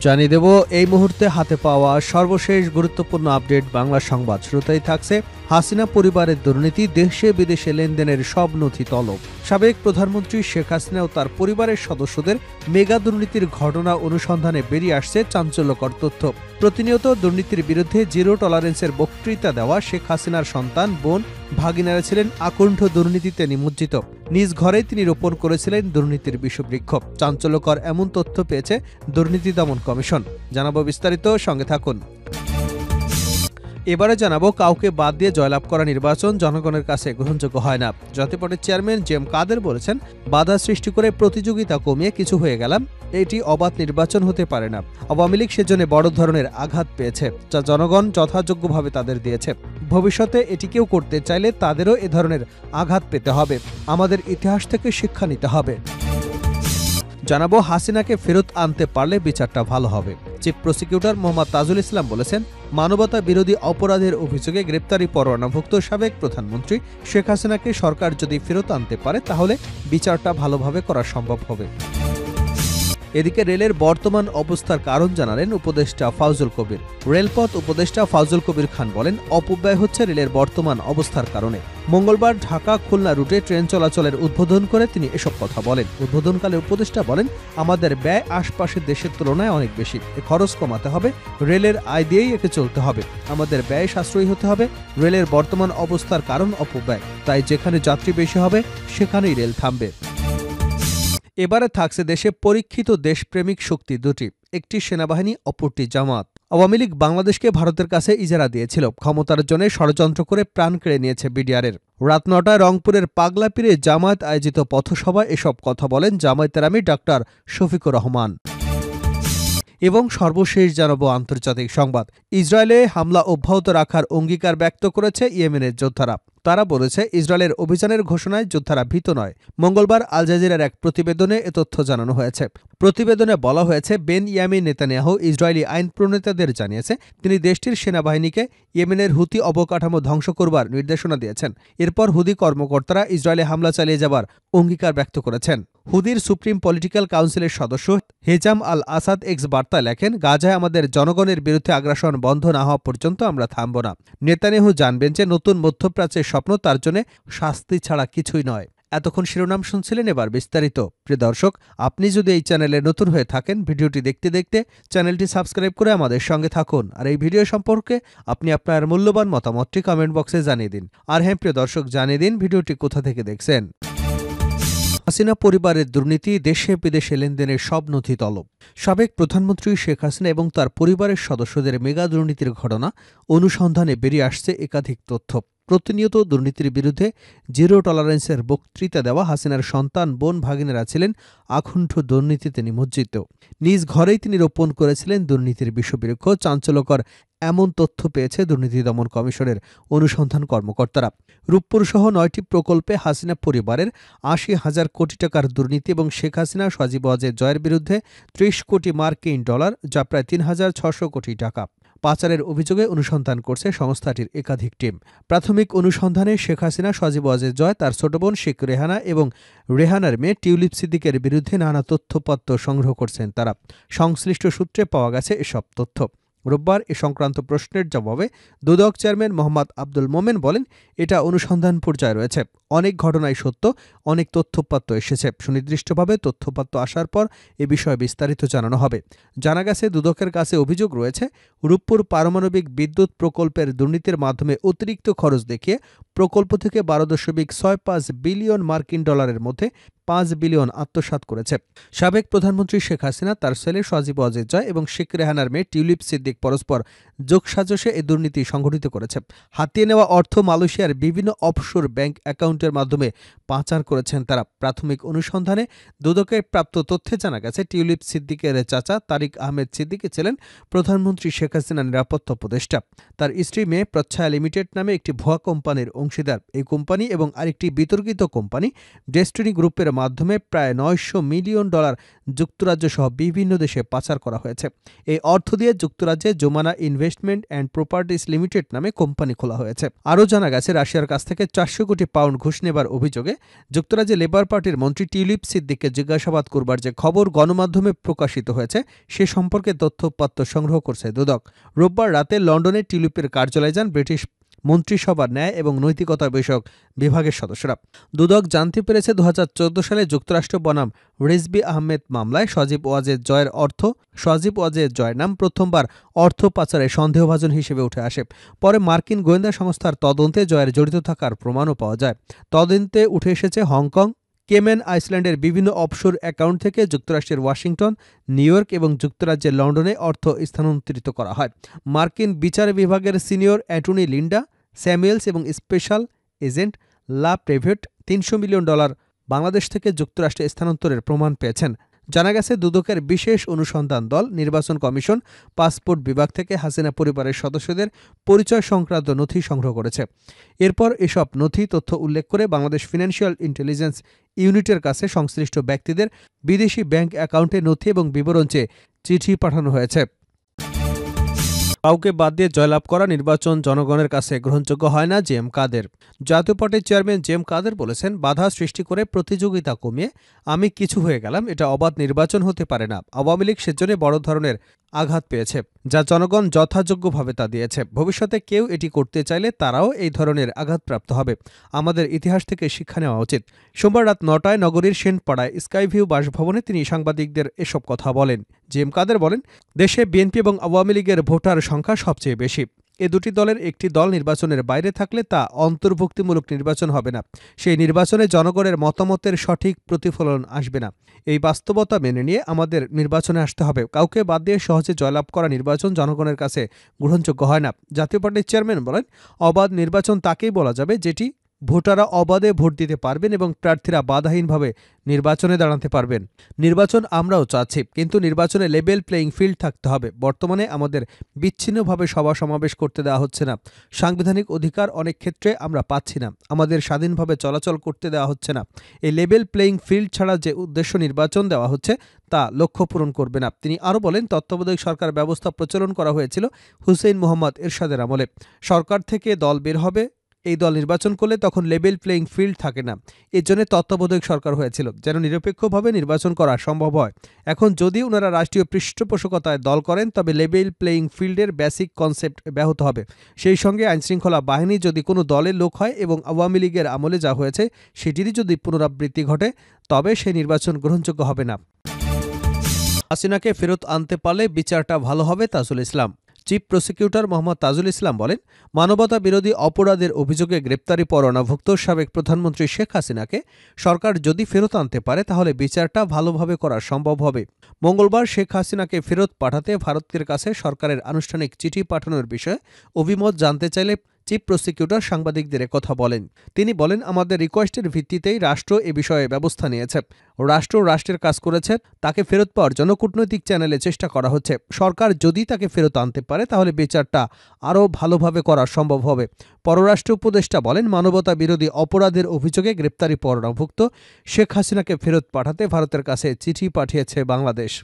জানিয়ে দেব এই মুহূর্তে হাতে পাওয়া সর্বশেষ গুরুত্বপূর্ণ আপডেট বাংলা সংবাদ। শুরুতেই থাকছে হাসিনা পরিবারের দুর্নীতি, দেশে বিদেশে লেনদেনের সব নথি তলব। সাবেক প্রধানমন্ত্রী শেখ হাসিনা ও তার পরিবারের সদস্যদের মেগা দুর্নীতির ঘটনা অনুসন্ধানে বেরিয়ে আসছে চাঞ্চল্যকর তথ্য। প্রতিনিয়ত দুর্নীতির বিরুদ্ধে জিরো টলারেন্সের বক্তৃতা দেওয়া শেখ হাসিনার সন্তান, বোন, ভাগিনারা ছিলেন আকণ্ঠ দুর্নীতিতে নিমজ্জিত। নিজ ঘরেই তিনি রোপণ করেছিলেন দুর্নীতির বিষবৃক্ষ। চাঞ্চল্যকর এমন তথ্য পেয়েছে দুর্নীতি দমন কমিশন। জানাবো বিস্তারিত, সঙ্গে থাকুন। এবারে জানাবো, কাউকে বাদ দিয়ে জয়লাভ করা নির্বাচন জনগণের কাছে গ্রহণযোগ্য হয় না। জাতীয় চেয়ারম্যান জেম কাদের বলেছেন, বাধা সৃষ্টি করে প্রতিযোগিতা কমিয়ে কিছু হয়ে গেলাম, এটি অবাধ নির্বাচন হতে পারে না। আওয়ামী লীগ সেজন্য বড় ধরনের আঘাত পেয়েছে, যা জনগণ যথাযোগ্যভাবে তাদের দিয়েছে। ভবিষ্যতে এটি কেউ করতে চাইলে তাদেরও এ ধরনের আঘাত পেতে হবে। আমাদের ইতিহাস থেকে শিক্ষা নিতে হবে। জানাবো, হাসিনাকে ফেরত আনতে পারলে বিচারটা ভালো হবে। চিফ প্রসিকিউটর মোহাম্মদ তাজুল ইসলাম বলেছেন, মানবতা বিরোধী অপরাধের অভিযোগে গ্রেপ্তারি পরোয়ানাভুক্ত সাবেক প্রধানমন্ত্রী শেখ হাসিনাকে সরকার যদি ফেরত আনতে পারে তাহলে বিচারটা ভালোভাবে করা সম্ভব হবে। এদিকে রেলের বর্তমান অবস্থার কারণ জানালেন উপদেষ্টা ফাউজুল কবির। রেলপথ উপদেষ্টা ফাউজুল কবির খান বলেন, অপব্যয় হচ্ছে রেলের বর্তমান অবস্থার কারণে। মঙ্গলবার ঢাকা খুলনা রুটে ট্রেন চলাচলের উদ্বোধন করে তিনি এসব কথা বলেন। উদ্বোধনকালে উপদেষ্টা বলেন, আমাদের ব্যয় আশপাশের দেশের তুলনায় অনেক বেশি, খরচ কমাতে হবে, রেলের আয় দিয়েই একে চলতে হবে। আমাদের ব্যয় সাশ্রয়ী হতে হবে। রেলের বর্তমান অবস্থার কারণ অপব্যয়, তাই যেখানে যাত্রী বেশি হবে সেখানেই রেল থামবে। এবারে থাকছে দেশে পরীক্ষিত দেশপ্রেমিক শক্তি দুটি, একটি সেনাবাহিনী, অপরটি জামাত। আওয়ামী লীগ বাংলাদেশকে ভারতের কাছে ইজারা দিয়েছিল, ক্ষমতার জন্য ষড়যন্ত্র করে প্রাণ কেড়ে নিয়েছে বিডিআরের। রাত ৯টায় রংপুরের পাগলাপীরে জামায়াত আয়োজিত পথসভায় এসব কথা বলেন জামায়াতের আমির ডাক্তার শফিকুর রহমান। এবং সর্বশেষ জানাবো আন্তর্জাতিক সংবাদ। ইসরায়েলে হামলা অব্যাহত রাখার অঙ্গীকার ব্যক্ত করেছে ইয়েমেনের যোদ্ধারা। তারা বলেছে, ইসরায়েলের অভিযানের ঘোষণায় যোদ্ধারা ভীত নয়। মঙ্গলবার আল জাজিরার এক প্রতিবেদনে এ তথ্য জানানো হয়েছে। প্রতিবেদনে বলা হয়েছে, বেনয়ামিন নেতানিয়াহু ইসরায়েলি আইন প্রণেতাদের জানিয়েছে তিনি দেশটির সেনাবাহিনীকে ইয়েমেনের হুতি অবকাঠামো ধ্বংস করবার নির্দেশনা দিয়েছেন। এরপর হুদি কর্মকর্তারা ইসরায়েলে হামলা চালিয়ে যাবার অঙ্গীকার ব্যক্ত করেছেন। হুদির সুপ্রিম পলিটিক্যাল কাউন্সিলের সদস্য হেজাম আল আসাদ এক্স বার্তা লেখেন, গাজায় আমাদের জনগণের বিরুদ্ধে আগ্রাসন বন্ধ না হওয়া পর্যন্ত আমরা থামব না। নেতানিয়াহু জানবেন যে নতুন মধ্যপ্রাচ্যের স্বপ্ন তার জন্য শাস্তি ছাড়া কিছুই নয়। এতক্ষণ শিরোনাম শুনছিলেন, এবার বিস্তারিত। প্রিয় দর্শক, আপনি যদি এই চ্যানেলে নতুন হয়ে থাকেন, ভিডিওটি দেখতে দেখতে চ্যানেলটি সাবস্ক্রাইব করে আমাদের সঙ্গে থাকুন। আর এই ভিডিও সম্পর্কে আপনি আপনার মূল্যবান মতামতটি কমেন্ট বক্সে জানিয়ে দিন। আর হ্যাঁ প্রিয় দর্শক, জানিয়ে দিন ভিডিওটি কোথা থেকে দেখছেন। হাসিনা পরিবারের দুর্নীতি, দেশে বিদেশে লেনদেনের সব নথি তলব। সাবেক প্রধানমন্ত্রী শেখ হাসিনা এবং তার পরিবারের সদস্যদের মেগা দুর্নীতির ঘটনা অনুসন্ধানে বেরিয়ে আসছে একাধিক তথ্য। প্রতিনিয়ত দুর্নীতির বিরুদ্ধে জিরো টলারেন্সের বক্তৃতা দেওয়া হাসিনার সন্তান, বোন, ভাগিনেরা ছিলেন আকণ্ঠ দুর্নীতিতে নিমজ্জিত। নিজ ঘরেই তিনি রোপণ করেছিলেন দুর্নীতির বিষবৃক্ষ। চাঞ্চল্যকর এমন তথ্য পেয়েছে দুর্নীতি দমন কমিশনের অনুসন্ধান কর্মকর্তারা। রূপপুরসহ ৯টি প্রকল্পে হাসিনা পরিবারের ৮০,০০০ কোটি টাকার দুর্নীতি এবং শেখ হাসিনা, সজীব ওয়াজেদ জয়ের বিরুদ্ধে ৩০ কোটি মার্কিন ডলার, যা প্রায় ৩,৬০০ কোটি টাকা পাচারের অভিযোগে অনুসন্ধান করছে সংস্থাটির একাধিক টিম। প্রাথমিক অনুসন্ধানে শেখ হাসিনা, সজীব ওয়াজেদ জয়, তার ছোট বোন শেখ রেহানা এবং রেহানার মেয়ে টিউলিপ সিদ্দিকের বিরুদ্ধে নানা তথ্যপত্র সংগ্রহ করছেন তারা। সংশ্লিষ্ট সূত্রে পাওয়া গেছে এসব তথ্য। রোববার এ সংক্রান্ত প্রশ্নের জবাবে দুদক চেয়ারম্যান মোহাম্মদ আব্দুল মোমেন বলেন, এটা অনুসন্ধান পর্যায়ে রয়েছে। অনেক ঘটনাই সত্য, অনেক তথ্যপত্র এসেছে। সুনির্দিষ্টভাবে তথ্যপত্র আসার পর এ বিষয়ে বিস্তারিত জানানো হবে। জানা গেছে, দুদকের কাছে অভিযোগ রয়েছে রূপপুর পারমাণবিক বিদ্যুৎ প্রকল্পের দুর্নীতির মাধ্যমে অতিরিক্ত খরচ দেখিয়ে প্রকল্প থেকে ১২.৬৫ বিলিয়ন মার্কিন ডলারের মধ্যে ৫ বিলিয়ন আত্মসাৎ করেছে। সাবেক প্রধানমন্ত্রী শেখ হাসিনা, তার ছেলে সজীব ওয়াজেদ জয় এবং শেখ রেহানার মেয়ে টিউলিপ সিদ্দিক পরস্পর যোগসাজশে এ দুর্নীতি সংঘটিত করেছে। হাতিয়ে নেওয়া অর্থ মালয়েশিয়ার বিভিন্ন অফশোর ব্যাংক অ্যাকাউন্টের মাধ্যমে পাচার করেছেন তারা। প্রাথমিক অনুসন্ধানে দুদকের প্রাপ্ত তথ্যে জানা গেছে, টিউলিপ সিদ্দিকের চাচা তারিক আহমেদ সিদ্দিকী ছিলেন প্রধানমন্ত্রী শেখ হাসিনার নিরাপত্তা উপদেষ্টা। তার স্ত্রী মেয়ে প্রচ্ছায়া লিমিটেড নামে একটি ভুয়া কোম্পানির অংশীদার। এই কোম্পানি এবং আরেকটি বিতর্কিত কোম্পানি ডেস্টিনি গ্রুপের মাধ্যমে প্রায় $900 মিলিয়ন যুক্তরাজ্য সহ বিভিন্ন দেশে পাচার করা হয়েছে। এই অর্থ দিয়ে যুক্তরাজ্যে জোমানা ইনভেস্টমেন্ট অ্যান্ড প্রপার্টিজ লিমিটেড নামে কোম্পানি খোলা হয়েছে। আরও জানা গেছে, রাশিয়ার কাছ থেকে 400 কোটি পাউন্ড ঘুষ নেবার অভিযোগে যুক্তরাজ্যে লেবার পার্টির মন্ত্রী টিউলিপ সিদ্দিককে জিজ্ঞাসাবাদ করবার যে খবর গণমাধ্যমে প্রকাশিত হয়েছে, সে সম্পর্কে তথ্যপাত্র সংগ্রহ করছে দুদক। রোববার রাতে লন্ডনে টিউলিপের কার্যালয়ে যান ব্রিটিশ মন্ত্রিসভার ন্যায় এবং নৈতিকতা বিষয়ক বিভাগের সদস্যরা। দুদক জানতে পেরেছে 2014 সালে যুক্তরাষ্ট্র বনাম রিজভী আহমেদ মামলায় সজীব ওয়াজেদ জয়ের নাম প্রথমবার অর্থ পাচারে সন্দেহভাজন হিসেবে উঠে আসে। পরে মার্কিন গোয়েন্দা সংস্থার তদন্তে জয়ের জড়িত থাকার প্রমাণও পাওয়া যায়। তদন্তে উঠে এসেছে হংকং, কেমেন আইল্যান্ডের বিভিন্ন অফশোর অ্যাকাউন্ট থেকে যুক্তরাষ্ট্রের ওয়াশিংটন, নিউ ইয়র্ক এবং যুক্তরাজ্যের লন্ডনে অর্থ স্থানান্তরিত করা হয়। মার্কিন বিচার বিভাগের সিনিয়র অ্যাটর্নি লিন্ডা স্যামুয়েলস এবং স্পেশাল এজেন্ট লা প্রেভেট $300 মিলিয়ন বাংলাদেশ থেকে যুক্তরাষ্ট্রে স্থানান্তরের প্রমাণ পেয়েছেন। জানা গেছে, দুদকের বিশেষ অনুসন্ধান দল নির্বাচন কমিশন, পাসপোর্ট বিভাগ থেকে হাসিনা পরিবারের সদস্যদের পরিচয় সংক্রান্ত নথি সংগ্রহ করেছে। এরপর এসব নথি তথ্য উল্লেখ করে বাংলাদেশ ফিনান্সিয়াল ইন্টেলিজেন্স ইউনিটের কাছে সংশ্লিষ্ট ব্যক্তিদের বিদেশি ব্যাংক অ্যাকাউন্টে নথি এবং বিবরণ চেয়ে চিঠি পাঠানো হয়েছে। কাউকে বাদ দিয়ে জয়লাভ করা নির্বাচন জনগণের কাছে গ্রহণযোগ্য হয় না, জেএম কাদের। জাতীয় পার্টির চেয়ারম্যান জেএম কাদের বলেছেন, বাধা সৃষ্টি করে প্রতিযোগিতা কমিয়ে আমি কিছু হয়ে গেলাম, এটা অবাধ নির্বাচন হতে পারে না। আওয়ামী লীগ সেজন্য বড় ধরনের আঘাত পেয়েছে, যা জনগণ যথাযোগ্যভাবে তা দিয়েছে। ভবিষ্যতে কেউ এটি করতে চাইলে তারাও এই ধরনের আঘাতপ্রাপ্ত হবে। আমাদের ইতিহাস থেকে শিক্ষা নেওয়া উচিত। সোমবার রাত 9টায় নগরীর সেনপাড়ায় স্কাইভিউ বাসভবনে তিনি সাংবাদিকদের এসব কথা বলেন। জেএম কাদের বলেন, দেশে বিএনপি এবং আওয়ামী লীগের ভোটার সংখ্যা সবচেয়ে বেশি। এ দুটি দলের একটি দল নির্বাচনের বাইরে থাকলে তা অন্তর্ভুক্তিমূলক নির্বাচন হবে না। সেই নির্বাচনে জনগণের মতামতের সঠিক প্রতিফলন আসবে না। এই বাস্তবতা মেনে নিয়ে আমাদের নির্বাচনে আসতে হবে। কাউকে বাদ দিয়ে সহজে জয়লাভ করা নির্বাচন জনগণের কাছে গ্রহণযোগ্য হয় না। জাতীয় পার্টির চেয়ারম্যান বলেন, অবাধ নির্বাচন তাকেই বলা যাবে যেটি ভোটাররা অবাধে ভোট দিতে পারবেন এবং প্রার্থীরা বাধাহীনভাবে নির্বাচনে দাঁড়াতে পারবেন। নির্বাচন আমরাও চাচ্ছি, কিন্তু নির্বাচনে লেভেল প্লেয়িং ফিল্ড থাকতে হবে। বর্তমানে আমাদের বিচ্ছিন্নভাবে সভা সমাবেশ করতে দেওয়া হচ্ছে না। সাংবিধানিক অধিকার অনেক ক্ষেত্রে আমরা পাচ্ছি না। আমাদের স্বাধীনভাবে চলাচল করতে দেওয়া হচ্ছে না। এই লেভেল প্লেয়িং ফিল্ড ছাড়া যে উদ্দেশ্য নির্বাচন দেওয়া হচ্ছে তা লক্ষ্য পূরণ করবে না। তিনি আরও বলেন, তত্ত্বাবধায়ক সরকার ব্যবস্থা প্রচলন করা হয়েছিল হুসেইন মোহাম্মদ এরশাদের আমলে। সরকার থেকে দল বের হবে, এই দল নির্বাচন করলে তখন লেভেল প্লেয়িং ফিল্ড থাকে না। এর জন্য তত্ত্বাবধায়ক সরকার হয়েছিল, যেন নিরপেক্ষভাবে নির্বাচন করা সম্ভব হয়। এখন যদি ওনারা রাষ্ট্রীয় পৃষ্ঠপোষকতায় দল করেন, তবে লেভেল প্লেয়িং ফিল্ডের বেসিক কনসেপ্ট ব্যাহত হবে। সেই সঙ্গে আইনশৃঙ্খলা বাহিনী যদি কোনো দলের লোক হয় এবং আওয়ামী লীগের আমলে যা হয়েছে সেটিরই যদি পুনরাবৃত্তি ঘটে, তবে সেই নির্বাচন গ্রহণযোগ্য হবে না। হাসিনাকে ফেরত আনতে পারলে বিচারটা ভালো হবে, তাজুল ইসলাম। চিফ প্রসিকিউটর মোহাম্মদ তাজুল ইসলাম বলেন, মানবতা বিরোধী অপরাধের অভিযোগে গ্রেপ্তারি পরোয়ানাভুক্ত সাবেক প্রধানমন্ত্রী শেখ হাসিনাকে সরকার যদি ফেরত আনতে পারে, তাহলে বিচারটা ভালোভাবে করা সম্ভব হবে। মঙ্গলবার শেখ হাসিনাকে ফেরত পাঠাতে ভারতের কাছে সরকারের আনুষ্ঠানিক চিঠি পাঠানোর বিষয়ে অভিমত জানতে চাইলে চিফ প্রসিকিউটর সাংবাদিকদের কথা বলেন। তিনি বলেন, আমাদের রিকোয়েস্টের ভিত্তিতেই রাষ্ট্র এ বিষয়ে ব্যবস্থা নিয়েছে। রাষ্ট্রের কাজ করেছে। তাকে ফেরত পাওয়ার জন্য কূটনৈতিক চ্যানেলে চেষ্টা করা হচ্ছে। সরকার যদি তাকে ফেরত আনতে পারে, তাহলে বিচারটা আরও ভালোভাবে করা সম্ভব হবে। পররাষ্ট্র উপদেষ্টা বলেন, মানবতা বিরোধী অপরাধের অভিযোগে গ্রেপ্তারি পরোয়ানাভুক্ত শেখ হাসিনাকে ফেরত পাঠাতে ভারতের কাছে চিঠি পাঠিয়েছে বাংলাদেশ।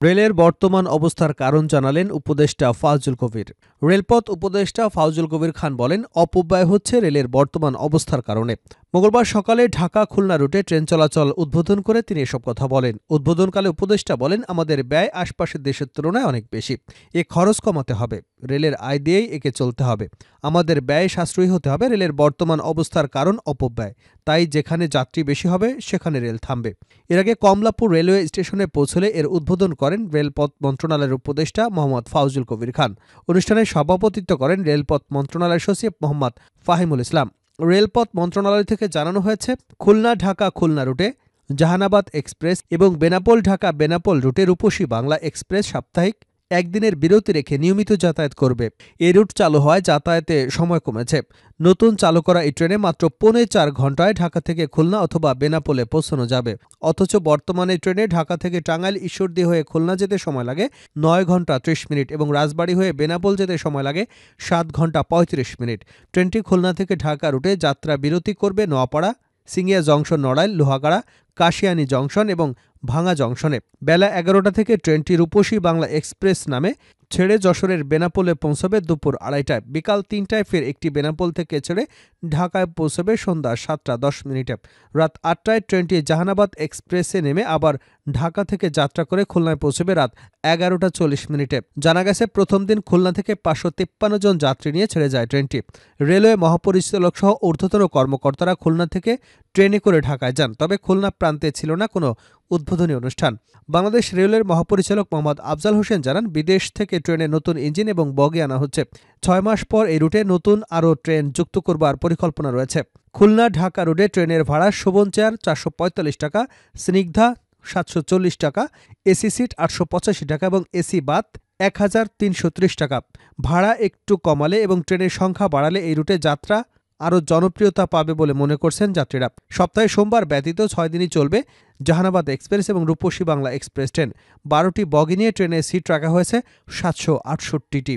রেলের বর্তমান অবস্থার কারণ জানালেন উপদেষ্টা ফাউজুল কবির। রেলপথ উপদেষ্টা ফাউজুল কবির খান বলেন, অপব্যয় হচ্ছে রেলের বর্তমান অবস্থার কারণে। মঙ্গলবার সকালে ঢাকা খুলনা রুটে ট্রেন চলাচল উদ্বোধন করে তিনি এসব কথা বলেন। উদ্বোধনকালে উপদেষ্টা বলেন, আমাদের ব্যয় আশপাশের দেশের তুলনায় অনেক বেশি। এ খরচ কমাতে হবে। রেলের আয় দিয়েই একে চলতে হবে। আমাদের ব্যয় সাশ্রয়ী হতে হবে। রেলের বর্তমান অবস্থার কারণ অপব্যয়। তাই যেখানে যাত্রী বেশি হবে সেখানে রেল থামবে। এর আগে কমলাপুর রেলওয়ে স্টেশনে পৌঁছলে এর উদ্বোধন করেন রেলপথ মন্ত্রণালয়ের উপদেষ্টা মোহাম্মদ ফাউজুল কবির খান। অনুষ্ঠানে সভাপতিত্ব করেন রেলপথ মন্ত্রণালয়ের সচিব মোহাম্মদ ফাহিমুল ইসলাম। রেলপথ মন্ত্রণালয় থেকে জানানো হয়েছে, খুলনা ঢাকা খুলনা রুটে জাহানাবাদ এক্সপ্রেস এবং বেনাপোল ঢাকা বেনাপোল রুটে রূপসী বাংলা এক্সপ্রেস সাপ্তাহিক একদিনের বিরতি রেখে নিয়মিত যাতায়াত করবে। এই রুট চালু হয় যাতায়াতে সময় কমেছে। নতুন চালু করা এই ট্রেনে মাত্র 4.25 ঘন্টায় ঢাকা থেকে খুলনা অথবা বেনাপোলে পৌঁছানো যাবে। অথচ বর্তমানে ট্রেনে ঢাকা থেকে টাঙ্গাইল ঈশ্বরদী হয়ে খুলনা যেতে সময় লাগে 9 ঘন্টা 30 মিনিট এবং রাজবাড়ী হয়ে বেনাপোল যেতে সময় লাগে 7 ঘন্টা 35 মিনিট। ট্রেনটি খুলনা থেকে ঢাকা রুটে যাত্রা বিরতি করবে নোয়াপাড়া, সিঙ্গিয়া জংশন নড়াইল, লোহাগাড়া, কাশিয়ানী জংশন এবং ভাঙা জংশনে। বেলা 11টা থেকে ট্রেনটি রূপসী বাংলা এক্সপ্রেস নামে ছেড়ে যশোরের বেনাপোলে পৌঁছবে দুপুর 2:30টায়। বিকাল 3টায় ফের একটি বেনাপোল থেকে ছেড়ে ঢাকায় পৌঁছবে সন্ধ্যা 7টা10 মিনিটে। রাত 8টায় ট্রেনটি জাহানাবাদ এক্সপ্রেসে নেমে আবার ঢাকা থেকে যাত্রা করে খুলনায় পৌঁছবে রাত 11টা40 মিনিটে। জানা গেছে, প্রথম দিন খুলনা থেকে 553 জন যাত্রী নিয়ে ছেড়ে যায় ট্রেনটি। রেলওয়ে মহাপরিচালক সহ ঊর্ধ্বতন কর্মকর্তারা খুলনা থেকে ট্রেনে করে ঢাকায় যান, তবে খুলনা প্রান্তে ছিল না কোনো উদ্বোধনী অনুষ্ঠান। বাংলাদেশ রেলের মহাপরিচালক মোহাম্মদ আফজাল হোসেন জানান, বিদেশ থেকে ট্রেনে নতুন ইঞ্জিন এবং বগি আনা হচ্ছে। 6 মাস পর এই রুটে নতুন আরও ট্রেন যুক্ত করবার পরিকল্পনা রয়েছে। খুলনা ঢাকা রুটে ট্রেনের ভাড়া শোভন চেয়ার 445 টাকা, স্নিগ্ধা 740 টাকা, এসি সিট 885 টাকা এবং এসি বাত 1330 টাকা। ভাড়া একটু কমালে এবং ট্রেনের সংখ্যা বাড়ালে এই রুটে যাত্রা আরও জনপ্রিয়তা পাবে বলে মনে করছেন যাত্রীরা। সপ্তাহে সোমবার ব্যতীত 6 দিনই চলবে জাহানাবাদ এক্সপ্রেস এবং রূপসী বাংলা এক্সপ্রেস ট্রেন। 12টি বগি নিয়ে ট্রেনের সিট রাখা হয়েছে 768টি।